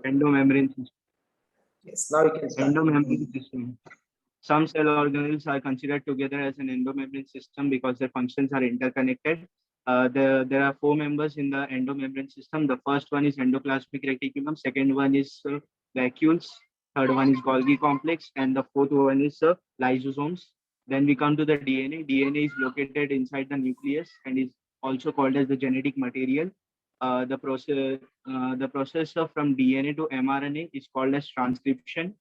Endomembrane system. Yes, now you can start. Endomembrane system. Some cell organelles are considered together as an endomembrane system because their functions are interconnected. There are four members in the endomembrane system. The first one is endoplasmic reticulum. Second one is vacuoles. Third one is Golgi complex, and the fourth one is lysosomes. Then we come to the DNA. DNA is located inside the nucleus and is also called as the genetic material. The process from DNA to mRNA is called as transcription.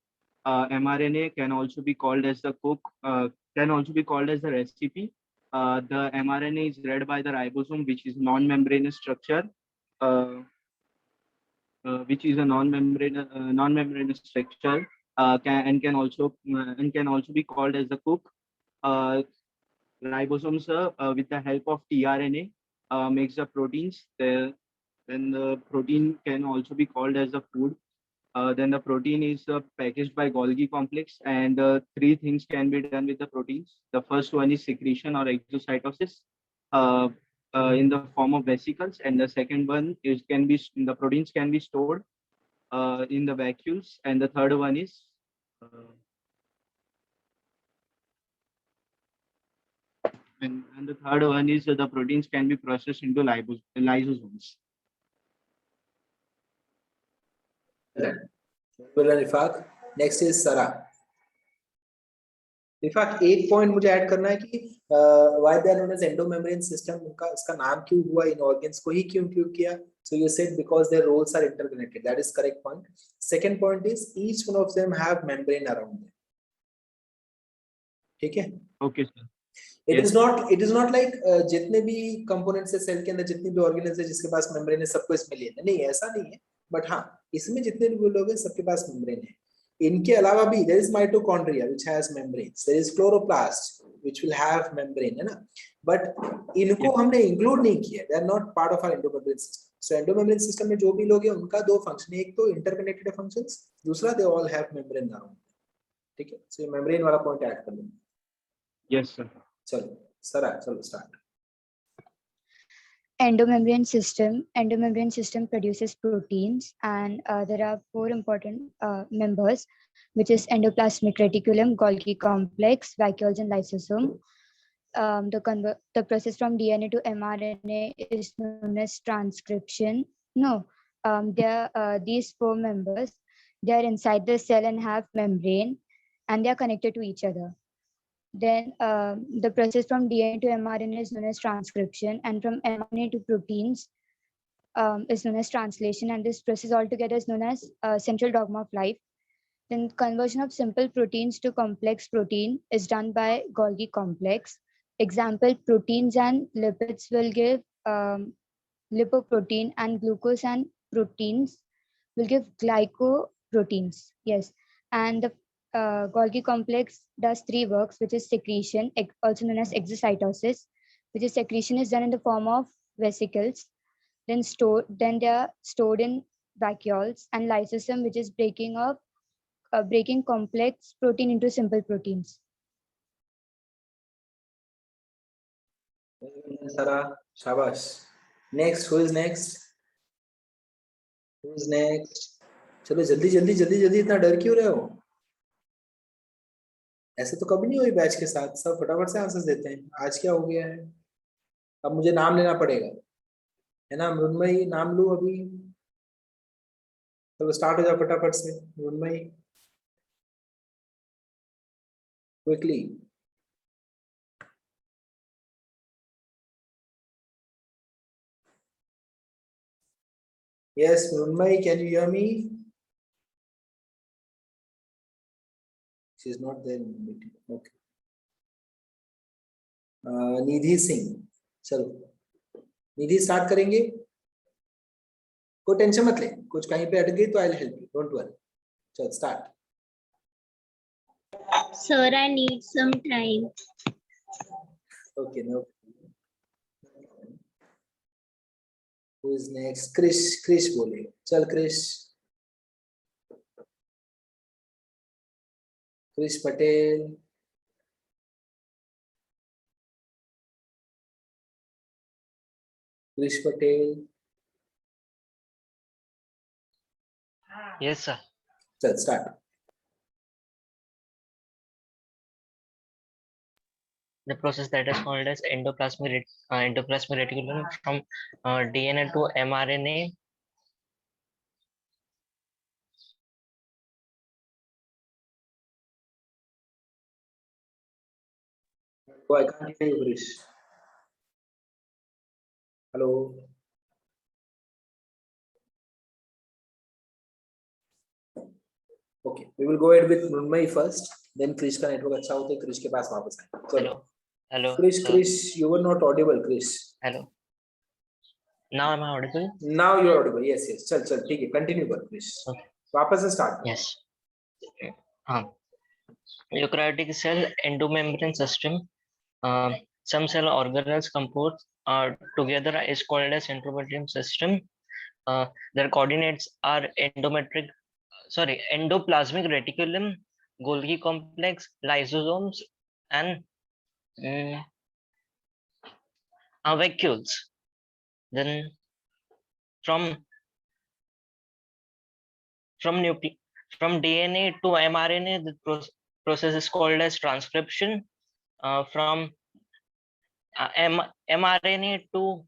mRNA can also be called as the cook, can also be called as the recipe. The mRNA is read by the ribosome, which is non-membranous structure, uh, which is a non-membranous structure, and can also be called as the cook. Uh, Ribosomes, with the help of tRNA, makes the proteins. Then the protein can also be called as the food. Then the protein is packaged by Golgi complex, and three things can be done with the proteins. The first one is secretion or exocytosis uh, in the form of vesicles, and the second one is the proteins can be stored in the vacuoles, and the third one is and the third one is the proteins can be processed into lysosomes. Well, Rifaq. Next is Sarah. Rifaq, एक point मुझे add करना है कि why they are known as endomembrane system. उनका इसका नाम क्यों हुआ, इन organs को ही क्यों include किया? So you said because their roles are interconnected. That is correct point. Second point is each one of them have membrane around them. ठीक है? Okay, sir. It is not like जितने भी components है cell के अंदर, जितनी भी organelles है जिसके पास membrane है सबको इसमें लेना नहीं, ऐसा नहीं है. But हाँ, इसमें जितने भी लोग हैं सबके पास membrane है. इनके अलावा भी there is mitochondria which has membranes. There is chloroplast which will have membrane, है ना? But इनको हमने include नहीं किया. They are not part of our endomembrane system. So endomembrane system में जो भी लोग हैं उनका दो function है. एक तो interconnected functions, दूसरा they all have membrane around. ठीक है? So membrane वाला point add कर लेंगे. Yes, sir. चलो, Sarah, चलो start. Endomembrane system produces proteins, and there are four important members, which is endoplasmic reticulum, Golgi complex, vacuoles, and lysosome. The process from DNA to mRNA is known as transcription. These four members, they are inside the cell and have membrane, and they are connected to each other. Then the process from DNA to mRNA is known as transcription, and from mRNA to proteins is known as translation, and this process altogether is known as central dogma of life. Then conversion of simple proteins to complex protein is done by Golgi complex. Example, proteins and lipids will give lipoprotein, and glucose and proteins will give glycoproteins. Yes, and the Golgi complex does three works, which is secretion, also known as exocytosis, which is secretion is done in the form of vesicles. Then they are stored in vacuoles, and lysosome, which is breaking complex protein into simple proteins. Sarah, shabash. Next, who is next? Who's next? चलो जल्दी इतना डर क्यों रहे हो? ऐसे तो कभी नहीं हुई बैच के साथ, सब फटाफट से आंसर देते हैं. आज क्या हो गया है? अब मुझे नाम लेना पड़ेगा, है ना? मृण्मयी नाम लूं अभी? चलो स्टार्ट हो जाओ फटाफट से. Mrunmayee, quickly. Yes, Mrunmayee, can you hear me? She's not there in the meeting. Okay. निधि सिंह, चलो निधि स्टार्ट करेंगे. कोई टेंशन मत ले, कुछ कहीं पे अटक गई तो I will help you, don't worry. चलो start. Sir, I need some time. Okay, no. Who is next? Krish बोलेगा. चल Krish Patel. Krish Patel. Yes, sir. चल start. The process that is called as endoplasmic reticulum from DNA to mRNA. Oh, I can't hear you, Krish. Hello. Okay, we will go ahead with Mrunmayee first. Then Krish का network अच्छा होता है, Krish के पास वापस आए. चलो. Hello. Krish, Sir. Krish, you were not audible, Krish. Hello. Now am I audible? Now you are audible. Yes, yes. चल, ठीक है. Continue कर, Krish. Okay. वापस से start. Yes. Eukaryotic cell endomembrane system. Some cell organelles composed together is called as endometrium system. Their coordinates are endoplasmic reticulum, Golgi complex, lysosomes, and vacuoles. Then from DNA to mRNA, the process is called as transcription. From mRNA to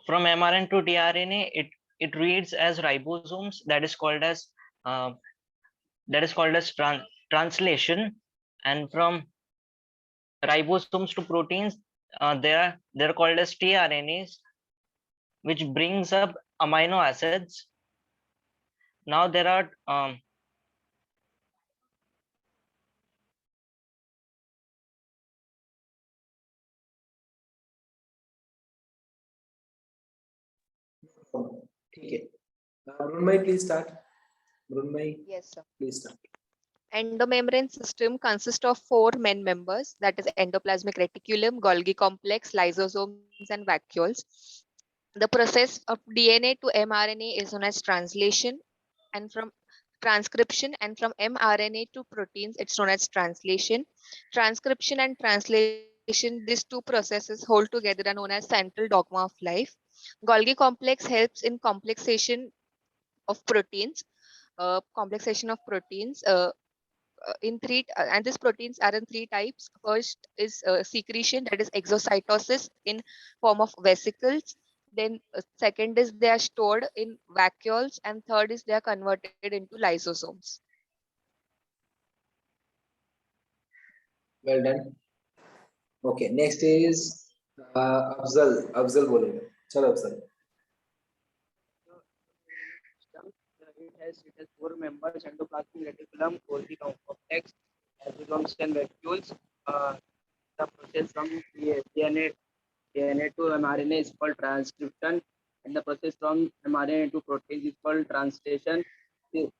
tRNA, it reads as ribosomes. That is called as translation. And from ribosomes to proteins, they're called as tRNAs, which brings up amino acids. Now there are ठीक है. Mrunmayee, please start. Mrunmayee, Yes, sir. please start. Endomembrane system consists of 4 main members, that is endoplasmic reticulum, Golgi complex, lysosomes, and vacuoles. The process of DNA to mRNA is known as translation, and from transcription, and from mRNA to proteins, it's known as translation. Transcription and translation, these two processes hold together are known as central dogma of life. Golgi complex helps in complexation of proteins. In three and these proteins are in 3 types. First is secretion, that is exocytosis in form of vesicles. Then second is they are stored in vacuoles, and third is they are converted into lysosomes. Well done. Okay, next is Afzal. Afzal बोलेगा. चलो Afzal. It has 4 members: endoplasmic reticulum, Golgi complex, lysosomes, and vacuoles. The process from DNA to mRNA is called transcription, and the process from mRNA to proteins is called translation. The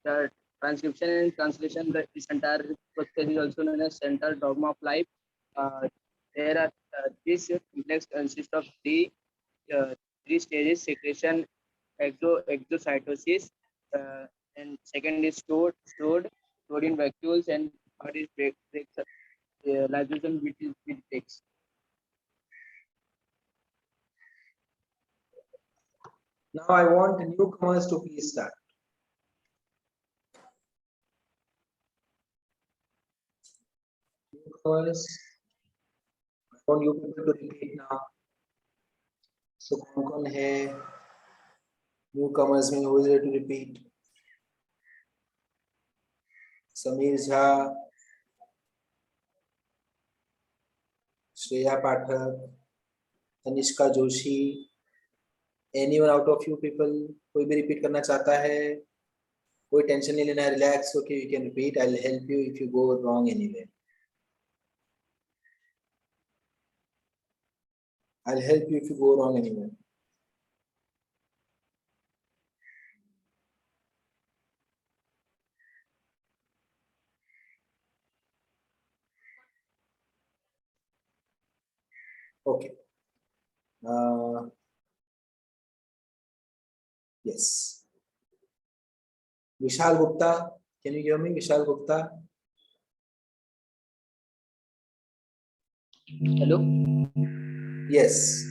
transcription and translation, this entire process is also known as central dogma of life. There are this complex consists of three stages: secretion, exocytosis, and second is stored in vacuoles, and third is lysosome, which breaks. Now I want newcomers to please start. Newcomers, I want you people to repeat now. So कौन है? Newcomers में who is ready to repeat? Sameer Jha, Shreya Pathak, Tanishka Joshi. Anyone out of you people कोई भी repeat करना चाहता है? कोई tension नहीं लेना है, relax. Okay, you can repeat. I'll help you if you go wrong anywhere. I'll help you if you go wrong anywhere. Okay. Yes. Vishal Gupta, can you hear me? Vishal Gupta. Hello. Yes.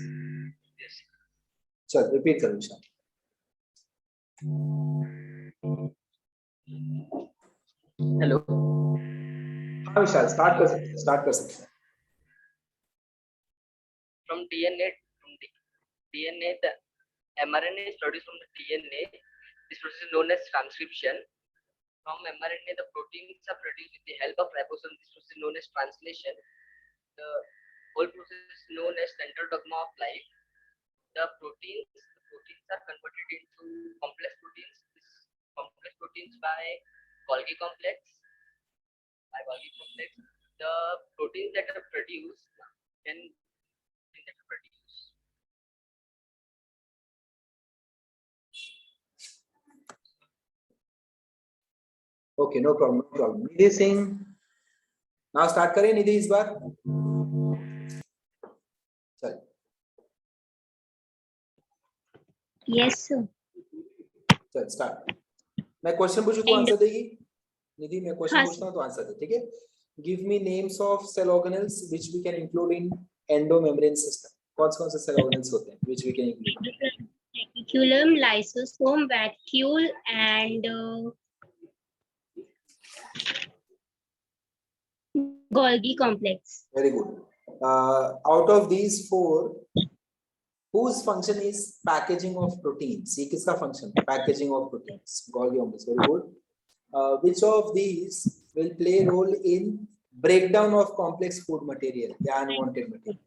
Chal, repeat karo Vishal. Hello. हाँ विशाल, start कर सकते हैं। From DNA, the mRNA is produced from the DNA. This process is known as transcription. From mRNA, the proteins are produced with the help of ribosomes. This process is known as translation. The whole process is known as central dogma of life. The proteins are converted into complex proteins. This complex proteins by Golgi complex. The proteins that are produced can produce. Okay, no problem. Nidhi Singh, now start करें निधि इस बार। चल। Yes, sir. चल start. मैं question पूछूं तो answer देगी निधि? मैं क्वेश्चन हाँ, पूछता हूं तो आंसर दे, ठीक है? Give me names of cell organelles which we can include in endomembrane system. कौन से सेल ऑर्गेनेल्स होते हैं which we can include? Reticulum, lysosome, vacuole, and Golgi complex. Very good. Out of these four, whose function is packaging of proteins? ये किसका function? Packaging of proteins. Golgi complex. Very good. Which of these will play role in breakdown of complex food material या unwanted material?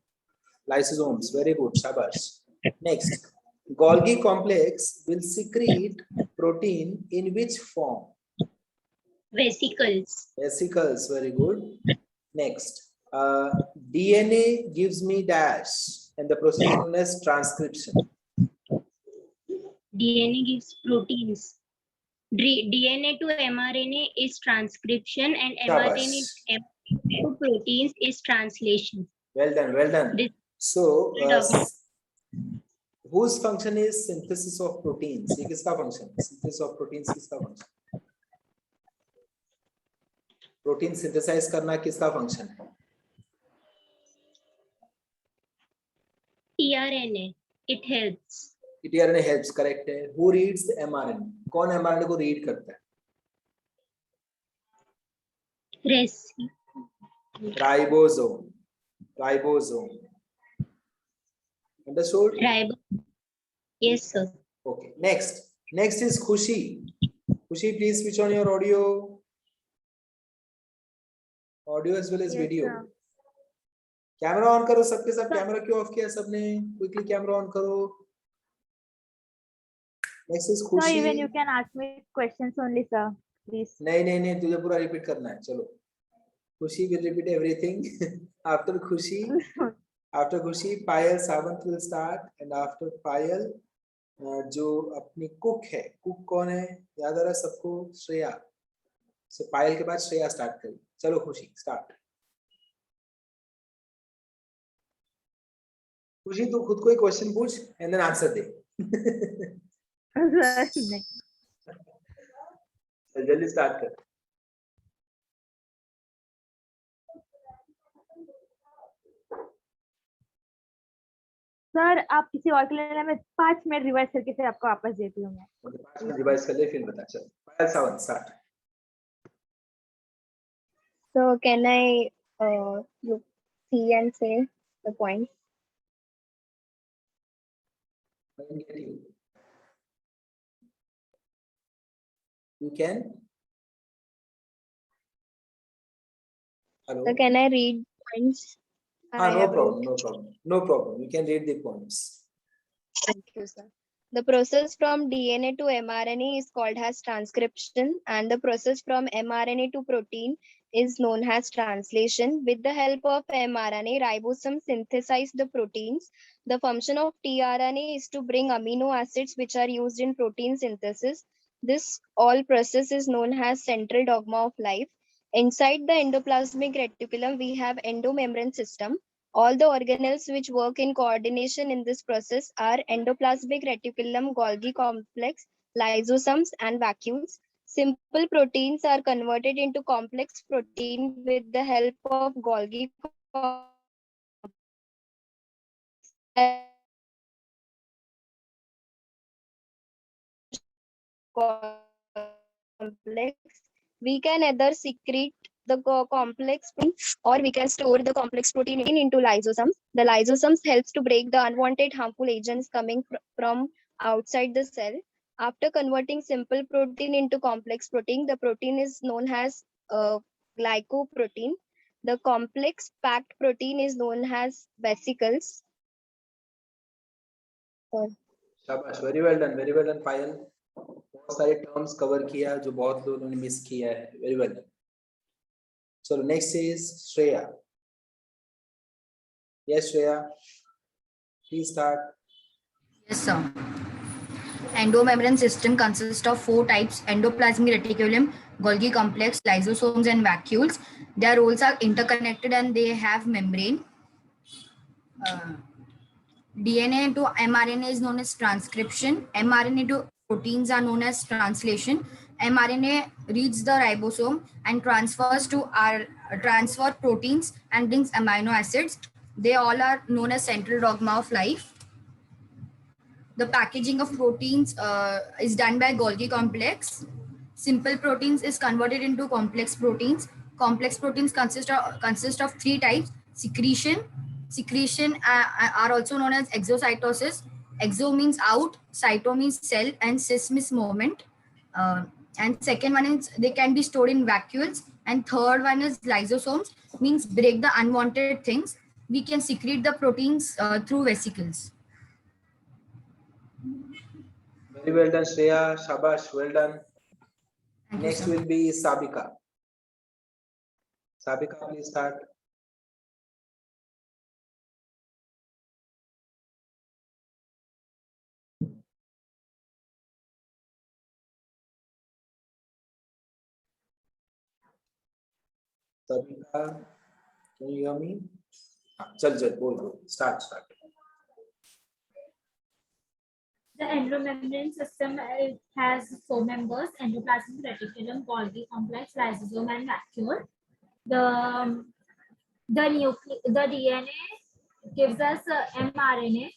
Lysosomes. Very good. Shabash. Next, Golgi complex will secrete protein in which form? Vesicles. Vesicles. Very good. Next, DNA gives me dash, and the process is known as transcription. DNA gives proteins. DNA to mRNA is transcription, and mRNA to proteins is translation. Well done, well done. This- So, whose function is synthesis of proteins? ये किसका function? Synthesis of proteins किसका function? Protein synthesize करना किसका function है? tRNA. It helps. tRNA helps, correct है. Who reads the mRNA? कौन mRNA को read करता है? Ribosome. Ribosome. Understood? Yes, sir. Okay. Next is Khushi. Khushi, please switch on your audio. Audio as well as Yes, video. sir. Camera on करो सबके सब। Camera क्यों of किया सबने? क्विकली कैमरा ऑन करो। नेक्स्ट इज So खुशी। even you can ask me questions only, sir. Please. नहीं तुझे पूरा रिपीट करना है। चलो, खुशी will repeat everything after Khushi Payal Sawant will start, and after Payal जो अपनी कुक है, कुक कौन है याद आ रहा है सबको? श्रेया। सो पायल के बाद श्रेया स्टार्ट करेगी। चलो खुशी स्टार्ट। खुशी तू खुद को ही क्वेश्चन पूछ एंड देन आंसर दे। जल्दी स्टार्ट कर। सर आप किसी और के लिए मैं 5 मिनट रिवाइज करके फिर आपको वापस देती हूँ मैं। 5 मिनट रिवाइज कर ले फिर बता। चल Payal Sawant start. So can I look, see and say the points? You can. Hello. So can I read points? No problem. You can read the points. Thank you, sir. The process from DNA to mRNA is called as transcription, and the process from mRNA to protein is known as translation. With the help of mRNA, ribosomes synthesize the proteins. The function of tRNA is to bring amino acids which are used in protein synthesis. This all process is known as central dogma of life. Inside the endoplasmic reticulum, we have endomembrane system. All the organelles which work in coordination in this process are endoplasmic reticulum, Golgi complex, lysosomes, and vacuoles. Simple proteins are converted into complex protein with the help of Golgi complex, we can either secrete the complex protein or we can store the complex protein into lysosomes. The lysosomes helps to break the unwanted harmful agents coming from outside the cell. After converting simple protein into complex protein, the protein is known as glycoprotein. The complex packed protein is known as vesicles. शाबाश, very well done पायल. बहुत सारे terms cover किया जो बहुत लोगों ने miss किया है. Very well done. So next is Shreya. Yes, Shreya. Please start. Yes, sir. Endomembrane system consists of 4 types: endoplasmic reticulum, Golgi complex, lysosomes, and vacuoles. Their roles are interconnected and they have membrane. DNA to mRNA is known as transcription. mRNA to proteins are known as translation. mRNA reaches the ribosome and transfer proteins and brings amino acids. They all are known as central dogma of life. The packaging of proteins is done by Golgi complex. Simple proteins is converted into complex proteins. Complex proteins consist of 3 types: secretion. Secretion are also known as exocytosis. Exo means out, cyto means cell, and sys means movement. And second one is they can be stored in vacuoles. And third one is lysosomes, means break the unwanted things. We can secrete the proteins through vesicles. Very well done, Shreya. Shabash, well done. Thank Next you, will be Sabika. Sabika, please start. Sabika, can you hear me? Chal, bol. Start. The endomembrane system has 4 members: endoplasmic reticulum, Golgi complex, lysosome, and vacuole. The DNA gives us mRNA,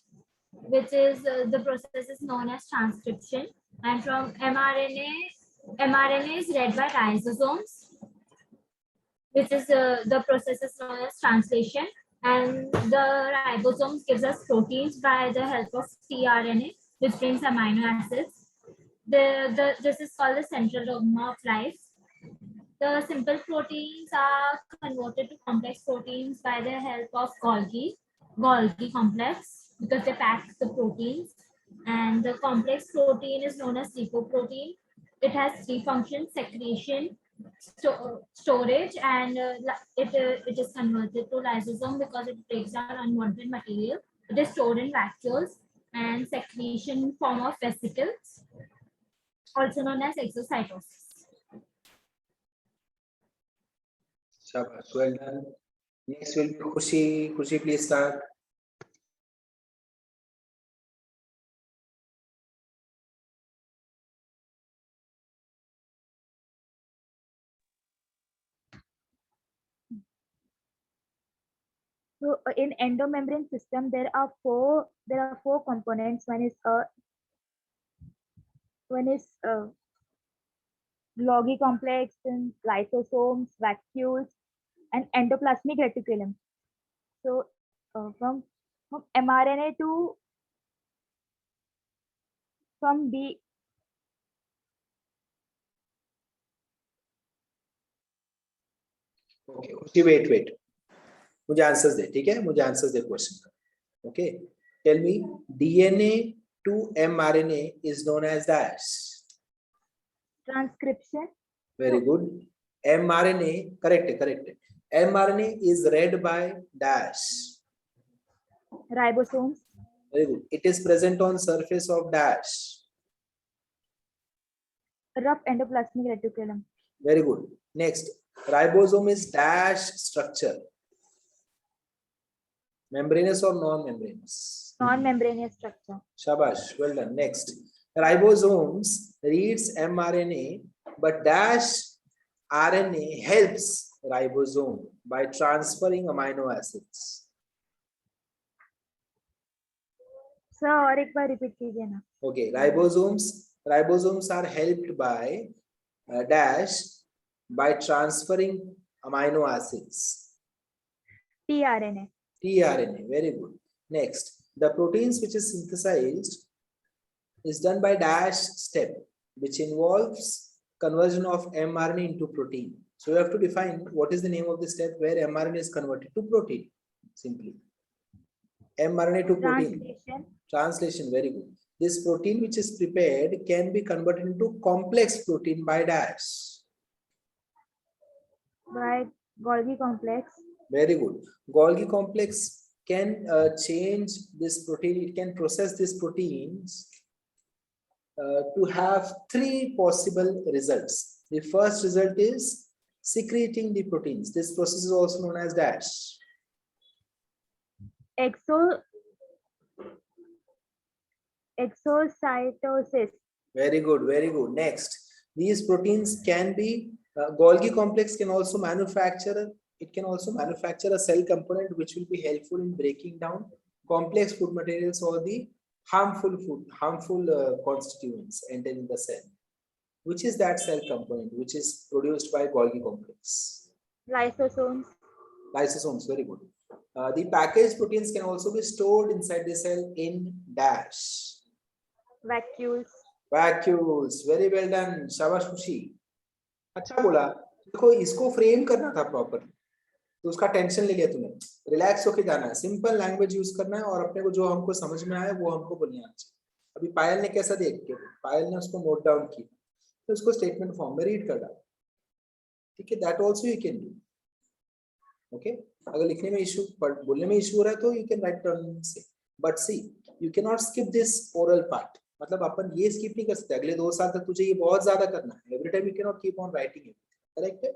which is the process is known as transcription, and from mRNA is read by lysosomes, which is the process is known as translation, and the ribosomes gives us proteins by the help of tRNA, which brings amino acids. This is called the central dogma of life. The simple proteins are converted to complex proteins by the help of Golgi complex, because they pack the proteins. And the complex protein is known as lipoprotein. It has 3 functions: secretion, storage, and it is converted to lysosome because it breaks down unwanted material. It is stored in vacuoles and secretion in form of vesicles, also known as exocytosis. Shabash, well done. Next will be Khushi. Khushi, please start. So in endomembrane system, there are four components. One is Golgi complex, and lysosomes, vacuoles, and endoplasmic reticulum. So from mRNA to Okay, Khushi, wait. मुझे answers दे, ठीक है? मुझे answers दे question का. Okay, tell me, DNA to mRNA is known as dash. Transcription. Very good. mRNA, correct. mRNA is read by dash. Ribosomes. Very good. It is present on surface of dash. Rough endoplasmic reticulum. Very good. Next, ribosome is dash structure. Membranous or non-membranous? Non-membranous structure. Shabash, well done. Next, ribosomes reads mRNA, but dash RNA helps ribosome by transferring amino acids. Sir, और एक बार repeat कीजिए ना. Okay, ribosomes Ribosomes are helped by dash by transferring amino acids. tRNA. tRNA, very good. Next, the proteins which is synthesized is done by dash step, which involves conversion of mRNA into protein. So you have to define what is the name of the step where mRNA is converted to protein. Simply, mRNA to protein. Translation. Translation, very good. This protein which is prepared can be converted into complex protein by dash. By Golgi complex. Very good. Golgi complex can change this protein. It can process these proteins to have three possible results. The first result is secreting the proteins. This process is also known as dash. Exocytosis. Very good, very good. Next, these proteins can be Golgi complex can also manufacture. It can also manufacture a cell component which will be helpful in breaking down complex food materials or the harmful constituents entering the cell. Which is that cell component which is produced by Golgi complex? Lysosomes. Lysosomes, very good. The packaged proteins can also be stored inside the cell in dash. Vacuoles. Vacuoles, very well done. शाबाश खुशी. अच्छा बोला. देखो इसको frame करना था proper, तो उसका टेंशन ले लिया तूने. रिलैक्स होके जाना है, सिंपल लैंग्वेज यूज करना है और अपने को जो हमको समझ में आया वो हमको बोलना है. अभी पायल ने कैसा देख के, पायल ने उसको नोट डाउन किया, तो उसको स्टेटमेंट फॉर्म में रीड कर डाला. ठीक है, that also you can do. Okay, अगर लिखने में इशू, बोलने में इशू हो रहा है तो यू कैन राइट डाउन से. But see, you can not skip this oral part. मतलब अपन ये स्किप नहीं कर सकते. अगले 2 साल तक तुझे ये बहुत ज्यादा करना है. Every time you can not keep on writing it. Correct है?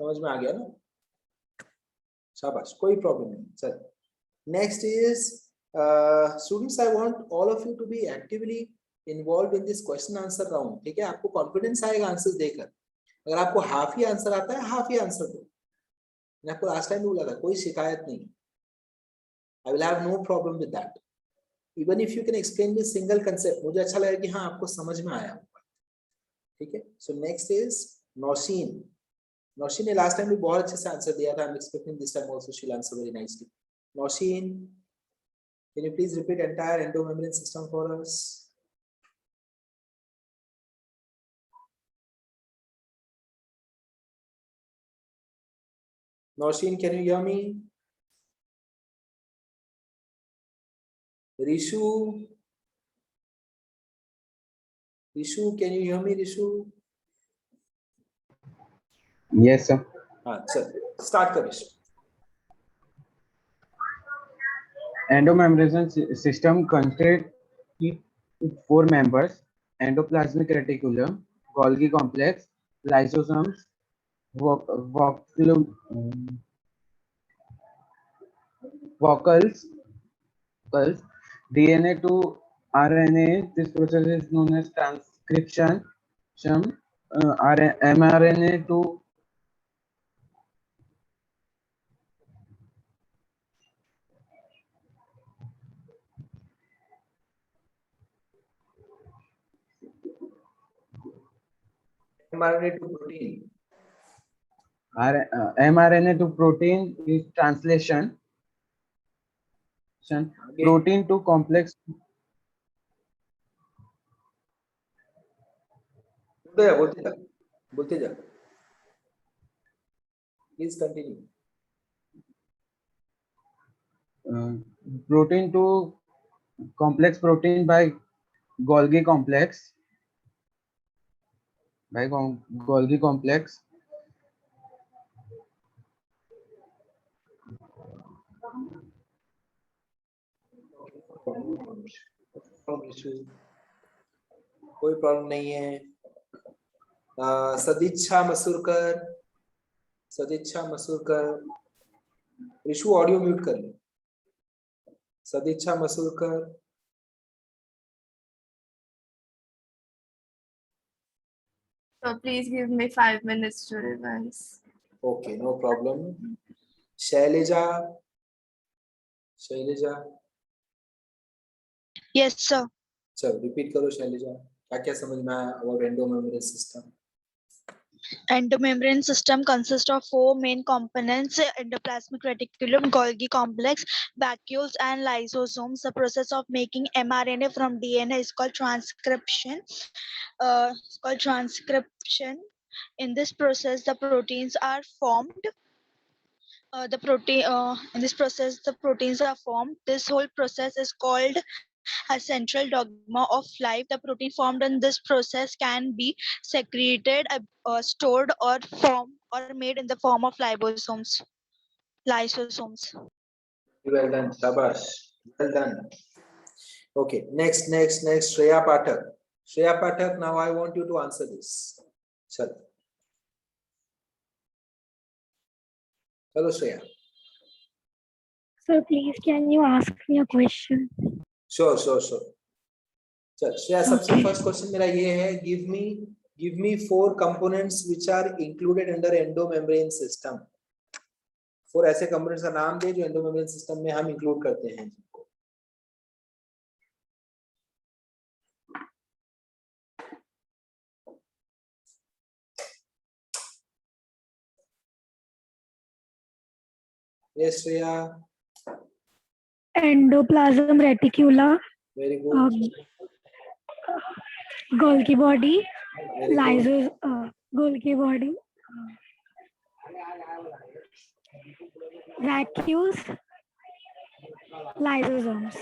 समझ में आ गया ना? शाबाश, कोई प्रॉब्लम नहीं. चल, next is students, I want all of you to be actively involve in this question answer round. ठीक है, आपको कॉन्फिडेंस आएगा आंसर्स देकर. अगर आपको हाफ ही आंसर आता है, हाफ ही आंसर दो. मैं आपको लास्ट टाइम भी बोला था, कोई शिकायत नहीं. I will have no problem with that. Even if you can explain this single concept, मुझे अच्छा लगेगा कि हाँ आपको समझ में आया. ठीक है, so next is Nosheen. Nosheen ने लास्ट टाइम भी बहुत अच्छे से आंसर दिया था. I am expecting this time also she will answer very nicely. Nosheen, can you please repeat entire endomembrane system for us? Nosheen, can you hear me? Rishu, can you hear me, Rishu? Yes, sir. हाँ, चल, start कर Rishu. Endomembrane system consists of 4 members: endoplasmic reticulum, Golgi complex, lysosomes, vocals, DNA to RNA. This process is known as transcription. mRNA to mRNA to protein. mRNA to protein is translation. Protein to complex. बोलते जा. Please continue. Protein to complex protein by Golgi complex. Golgi complex. कोई problem नहीं है. सदिच्छा Masurkar. Rishu audio mute कर ले. सदिच्छा Masurkar. So please give me 5 minutes to revise. Okay, no problem. Selja. Yes, sir. चलो रिपीट करो शैलेजा. क्या क्या समझ में आया about endomembrane system? Endomembrane system consists of four main components: endoplasmic reticulum, Golgi complex, vacuoles, and lysosomes. The process of making mRNA from DNA is called transcription. In this process, the proteins are formed. In this process, the proteins are formed. This whole process is called a central dogma of life. The protein formed in this process can be secreted, stored, or made in the form of lysosomes. Well done, Shabash. Well done. Okay, next, Shreya Pathak. Shreya Pathak, now I want you to answer this. Chalo, Shreya. Sir, please can you ask me a question? Sure. चल श्रेया, सबसे first question मेरा ये है, give me 4 components which are included under endomembrane system. 4 ऐसे components का नाम दे जो endomembrane system में हम इंक्लूड करते हैं जिनको. Yes, Shreya. Endoplasm reticula. Very good. Golgi body. Very good. Golgi body. Vacuoles. Lysosomes.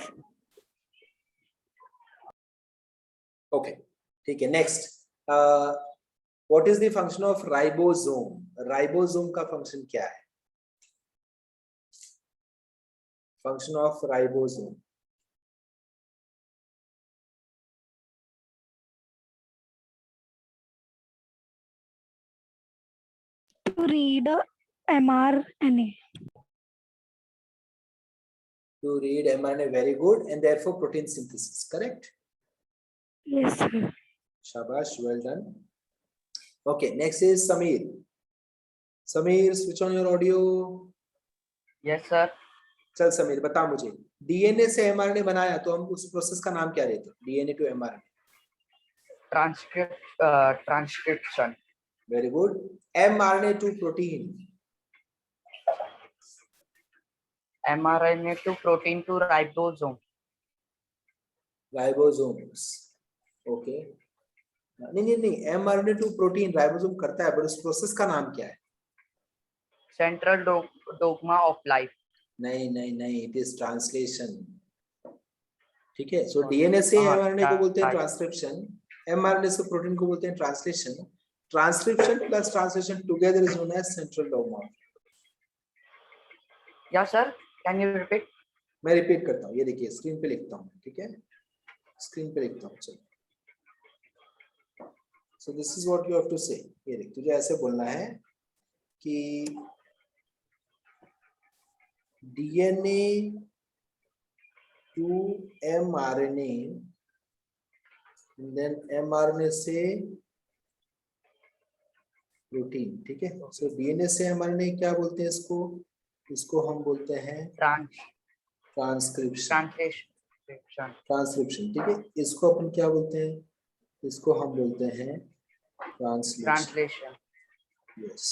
Okay. ठीक है. Next. What is the function of ribosome? Ribosome का function क्या है? Function of ribosome. To read mRNA. To read mRNA, very good, and therefore protein synthesis, correct? Yes, sir. Shabash, well done. Okay, next is Sameer. Sameer, switch on your audio. Yes, sir. चल समीर, बता मुझे, DNA से mRNA बनाया तो हम उस process का नाम क्या देते हैं? DNA to mRNA. Transcription. Very good. mRNA to protein. mRNA to protein to ribosome. Ribosomes. Okay. नहीं, mRNA to protein राइबोसोम करता है, but उस प्रोसेस का नाम क्या है? Central dogma of life. नहीं, it is translation. ठीक है. So DNA से mRNA को बोलते हैं ट्रांसक्रिप्शन, mRNA से प्रोटीन को बोलते हैं translation. Transcription plus translation together is known as central dogma. Yeah, sir. Can you repeat? मैं रिपीट करता हूँ. ये देखिए स्क्रीन पे लिखता हूँ. ठीक है, स्क्रीन पे लिखता हूँ. चलो. So this is what you have to say. ये देख, तुझे ऐसे बोलना है कि DNA to mRNA, and then mRNA से प्रोटीन. ठीक है. So DNA से mRNA क्या बोलते हैं इसको हम बोलते हैं ट्रांसक्रिप्शन. ठीक है. इसको अपन क्या बोलते हैं? इसको हम बोलते हैं translation. Yes.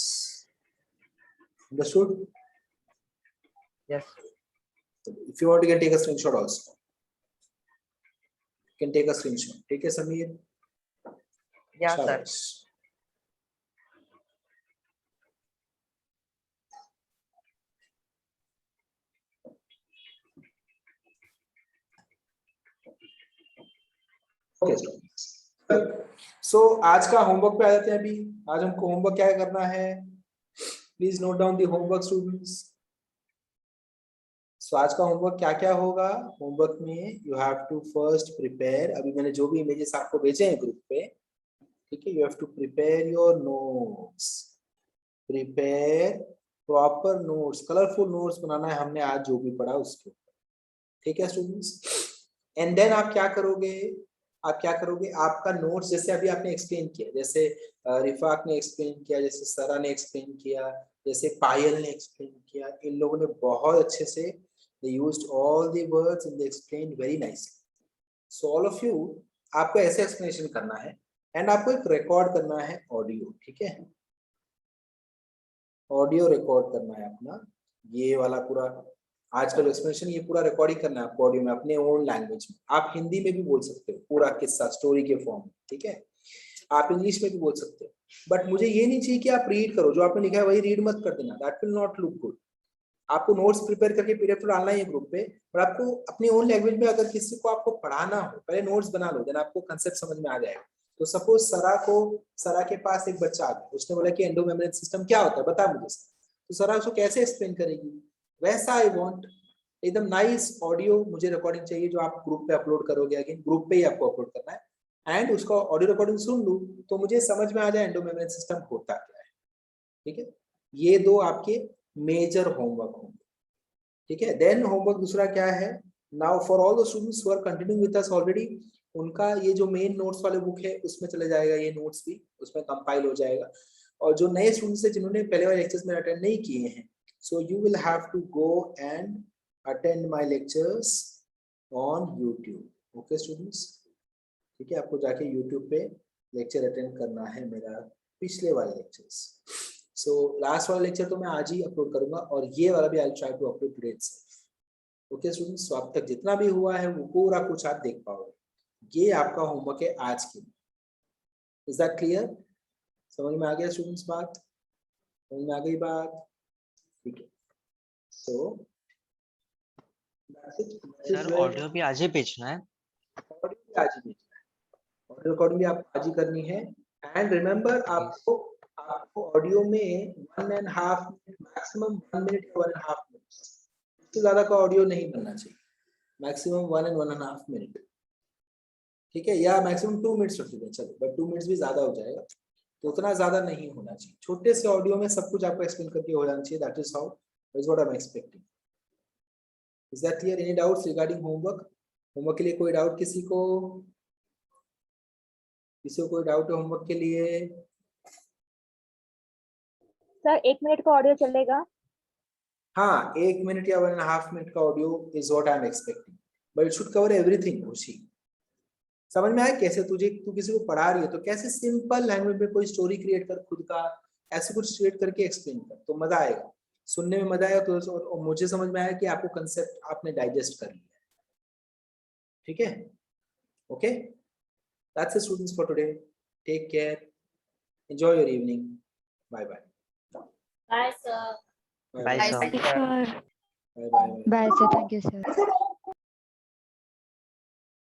Understood? Yes. If you want, you can take a screenshot also. You can take a screenshot. ठीक है Sameer? Yeah, sir. Okay. So आज का होमवर्क पे आ जाते हैं. अभी आज हमको होमवर्क क्या करना है? Please note down the homework, students. So आज का होमवर्क क्या होगा? होमवर्क में you have to first prepare. अभी मैंने जो भी इमेजेस आपको भेजे हैं ग्रुप पे, ठीक है, you have to prepare your notes. Prepare proper notes, colorful notes बनाना है हमने आज जो भी पढ़ा उसके ऊपर. ठीक है स्टूडेंट्स. एंड देन आप क्या करोगे? आपका नोट्स जैसे अभी आपने एक्सप्लेन किया, जैसे रिफाक ने एक्सप्लेन किया, जैसे सरा ने एक्सप्लेन किया, जैसे पायल ने एक्सप्लेन किया, इन लोगों ने बहुत अच्छे से they used all the words and they explained very nicely. So all of you, आपको ऐसे एक्सप्लेनेशन करना है एंड आपको एक रिकॉर्ड करना है ऑडियो, ठीक है, ऑडियो रिकॉर्ड करना है अपना, ये वाला पूरा आज का जो एक्सप्लेनेशन ये पूरा रिकॉर्ड ही करना है आपको ऑडियो में अपने ओन लैंग्वेज में। आप हिंदी में भी बोल सकते हो पूरा किस्सा स्टोरी के फॉर्म में, ठीक है, आप इंग्लिश में भी बोल सकते हो, बट मुझे ये नहीं चाहिए कि आप रीड करो, जो आपने लिखा है वही रीड मत कर देना, that will not look good. आपको नोट्स प्रिपेयर करके पीडीएफ तो डालना ही है ग्रुप पे, पर आपको अपनी ओन लैंग्वेज में अगर किसी को आपको पढ़ाना हो पहले नोट्स बना लो, देन आपको कंसेप्ट समझ में आ जाएगा। तो सपोज सरा के पास एक बच्चा आ गया, उसने बोला कि एंडो मेम्ब्रेन सिस्टम क्या होता है बता मुझे, तो सरा उसको कैसे एक्सप्लेन करेगी, वैसा आई वांट एकदम नाइस ऑडियो मुझे रिकॉर्डिंग चाहिए जो आप ग्रुप पे अपलोड करोगे, अगेन ग्रुप पे ही आपको अपलोड करना है एंड उसका ऑडियो रिकॉर्डिंग सुन लूं तो मुझे समझ में आ जाए एंडो मेम्ब्रेन सिस्टम होता क्या है, ठीक है। ये दो आपके मेजर होमवर्क होंगे, ठीक है। देन होमवर्क दूसरा क्या है, now for all the students who are continuing with us already, उनका ये जो मेन नोट्स वाले बुक है उसमें चले जाएगा, ये नोट्स भी उसमें कंपाइल हो जाएगा, और जो नए स्टूडेंट्स हैं जिन्होंने पहले वाले लेक्चर्स में अटेंड नहीं किए हैं, so you will have to go and attend my lectures on YouTube, okay students, ठीक है, आपको जाके YouTube पे लेक्चर अटेंड करना है मेरा पिछले वाले लेक्चर्स। सो लास्ट वाला लेक्चर तो मैं आज ही अपलोड करूंगा और ये वाला भी I will try to upload today itself, okay students. So अब तक जितना भी हुआ है वो पूरा कुछ आप देख पाओगे, ये आपका होमवर्क है आज के लिए। Is that clear? समझ में आ गया स्टूडेंट्स बात? समझ में आ गई बात? ठीक है, सो सर ऑडियो भी आज ही भेजना है? ऑडियो भी आज ही भेजना है, ऑडियो रिकॉर्डिंग भी आपको आज ही करनी है एंड रिमेंबर आपको ऑडियो में 1.5 मिनट मैक्सिमम 1 मिनट या 1.5 मिनट, इससे ज्यादा का ऑडियो नहीं बनना चाहिए, मैक्सिमम 1 and 1.5 मिनट, ठीक है, या मैक्सिमम 2 मिनट्स रख दीजिए चलो, बट 2 मिनट्स भी ज्यादा हो जाएगा, तो उतना ज्यादा नहीं होना चाहिए। छोटे से ऑडियो में सब कुछ आपको एक्सप्लेन करके हो जाना चाहिए, that is how, that is what I am expecting. Is that clear? Any doubts regarding homework? Homework के लिए कोई डाउट किसी को? किसी को कोई डाउट है होमवर्क के लिए? सर 1 मिनट का ऑडियो चलेगा? हाँ, 1 मिनट या 1.5 मिनट का audio is what I am expecting, but it should cover everything. खुशी समझ में आया कैसे तू किसी को पढ़ा रही है तो कैसे सिंपल लैंग्वेज में कोई स्टोरी क्रिएट कर खुद का, ऐसे कुछ क्रिएट करके एक्सप्लेन कर, तो मजा आएगा, सुनने में मजा आएगा। तो और मुझे समझ में आया कि आपको कंसेप्ट आपने डाइजेस्ट कर लिया, ठीक है, okay. That's it students for today, take care, enjoy your evening, bye bye. Bye sir. Bye sir. Bye bye. Bye, sir. Thank you, sir.